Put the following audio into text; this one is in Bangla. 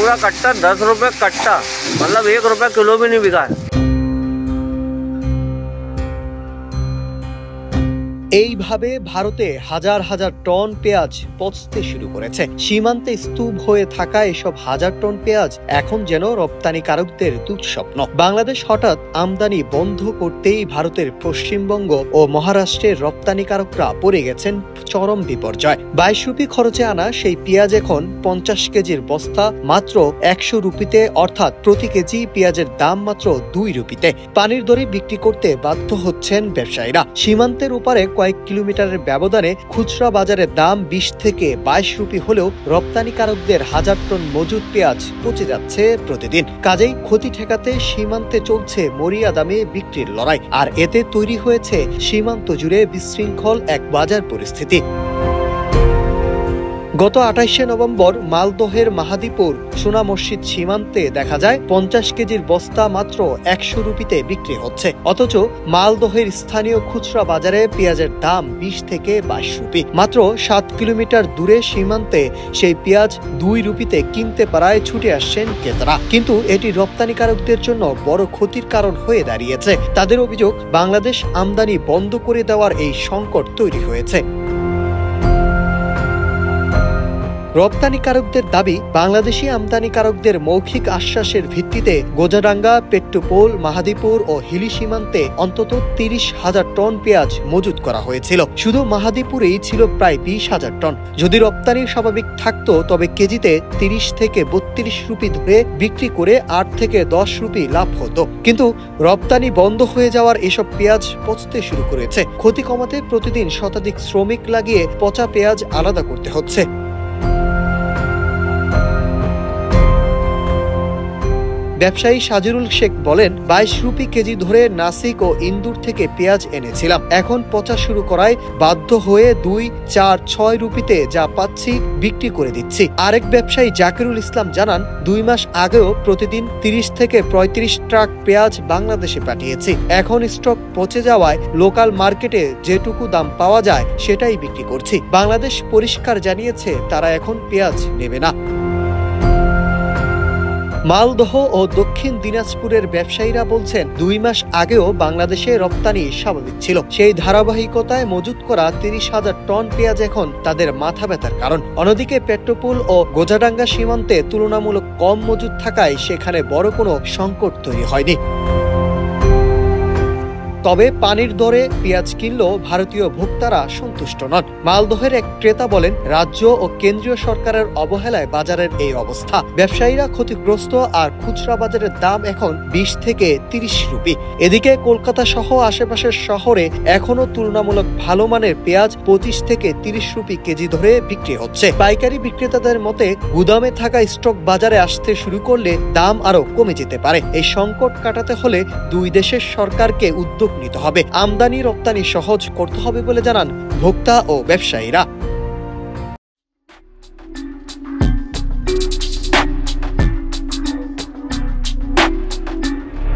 पूरा कट्टा 10 रुपए कट्टा, मतलब 1 रुपया किलो भी नहीं बिका है। এইভাবে ভারতে হাজার হাজার টন পেঁয়াজ পচতে শুরু করেছে। সীমান্তে স্তূপ হয়ে থাকা এসব হাজার টন পেঁয়াজ এখন যেন রপ্তানিকারকদের দুঃস্বপ্ন। বাংলাদেশ হঠাৎ আমদানি বন্ধ করতেই ভারতের পশ্চিমবঙ্গ ও মহারাষ্ট্রের রপ্তানিকারকরা পড়ে গেছেন চরম বিপর্যয়। 22 রুপি খরচে আনা সেই পেঁয়াজ এখন 50 কেজির বস্তা মাত্র 100 রুপিতে, অর্থাৎ প্রতি কেজি পেঁয়াজের দাম মাত্র 2 রুপিতে। পানির দরে বিক্রি করতে বাধ্য হচ্ছেন ব্যবসায়ীরা। সীমান্তের ওপারে কয়েক কিলোমিটারের ব্যবধানে খুচরা বাজারের দাম 20 থেকে 22 রুপি হলেও রপ্তানিকারকদের হাজার টন মজুদ পেঁয়াজ পচে যাচ্ছে প্রতিদিন। কাজেই ক্ষতি ঠেকাতে সীমান্তে চলছে মরিয়া দামে বিক্রির লড়াই, আর এতে তৈরি হয়েছে সীমান্ত জুড়ে বিশৃঙ্খল এক বাজার পরিস্থিতি। গত 28শে নভেম্বর মালদহের মাহাদীপুর সোনা মসজিদ সীমান্তে দেখা যায় 50 কেজির বস্তা মাত্র 100 রুপিতে বিক্রি হচ্ছে, অথচ মালদহের স্থানীয় খুচরা বাজারে পেঁয়াজের দাম 20 থেকে 22 রুপি। মাত্র 7 কিলোমিটার দূরে সীমান্তে সেই পেঁয়াজ 2 রুপিতে কিনতে পারায় ছুটে আসছেন ক্রেতারা। কিন্তু এটি রপ্তানিকারকদের জন্য বড় ক্ষতির কারণ হয়ে দাঁড়িয়েছে। তাদের অভিযোগ, বাংলাদেশ আমদানি বন্ধ করে দেওয়ার এই সংকট তৈরি হয়েছে। রপ্তানিকারকদের দাবি, বাংলাদেশি আমদানিকারকদের মৌখিক আশ্বাসের ভিত্তিতে গোজাডাঙ্গা, পেট্টোপোল, মাহাদীপুর ও হিলি সীমান্তে অন্তত 30,000 টন পেঁয়াজ মজুত করা হয়েছিল। শুধু মাহাদীপুরেই ছিল প্রায় 20,000 টন। যদি রপ্তানি স্বাভাবিক থাকতো তবে কেজিতে 30 থেকে 32 রুপি ধরে বিক্রি করে 8 থেকে 10 রুপি লাভ হতো। কিন্তু রপ্তানি বন্ধ হয়ে যাওয়ার এসব পেঁয়াজ পচতে শুরু করেছে। ক্ষতি কমাতে প্রতিদিন শতাধিক শ্রমিক লাগিয়ে পচা পেঁয়াজ আলাদা করতে হচ্ছে। ব্যবসায়ী সাজিরুল শেখ বলেন, 22 রুপি কেজি ধরে নাসিক ও ইন্দুর থেকে পেঁয়াজ এনেছিলাম, এখন পচা শুরু করায় বাধ্য হয়ে 2, 4, 6 রুপিতে যা পাচ্ছি বিক্রি করে দিচ্ছি। আরেক ব্যবসায়ী জাকিরুল ইসলাম জানান, 2 মাস আগেও প্রতিদিন 30 থেকে 35 ট্রাক পেঁয়াজ বাংলাদেশে পাঠিয়েছি। এখন স্টক পচে যাওয়ায় লোকাল মার্কেটে যেটুকু দাম পাওয়া যায় সেটাই বিক্রি করছি। বাংলাদেশ পরিষ্কার জানিয়েছে তারা এখন পেঁয়াজ নেবে না। মালদহ ও দক্ষিণ দিনাজপুরের ব্যবসায়ীরা বলছেন, 2 মাস আগেও বাংলাদেশে রপ্তানি স্বাভাবিক ছিল। সেই ধারাবাহিকতায় মজুত করা 30,000 টন পেঁয়াজ এখন তাদের মাথা ব্যথার কারণ। অন্যদিকে পেট্টোপোল ও গোজাডাঙ্গা সীমান্তে তুলনামূলক কম মজুত থাকায় সেখানে বড় কোনো সংকট তৈরি হয়নি। তবে পানির দরে পেঁয়াজ কিনলেও ভারতীয় ভোক্তারা সন্তুষ্ট নন। মালদহের এক ক্রেতা বলেন, রাজ্য ও কেন্দ্রীয় সরকারের অবহেলায় বাজারের এই অবস্থা। ব্যবসায়ীরা ক্ষতিগ্রস্ত, আর খুচরা বাজারের দাম এখন 20 থেকে 30 রুপি। এদিকে কলকাতা সহ আশেপাশের শহরে এখনো তুলনামূলক ভালো মানের পেঁয়াজ 25 থেকে 30 রুপি কেজি ধরে বিক্রি হচ্ছে। পাইকারি বিক্রেতাদের মতে, গুদামে থাকা স্টক বাজারে আসতে শুরু করলে দাম আরো কমে যেতে পারে। এই সংকট কাটাতে হলে দুই দেশের সরকারকে উদ্যোগ নিতে হবে। আমদানি রপ্তানি সহজ করতে হবে বলে জানান ভোক্তা ও ব্যবসায়ীরা।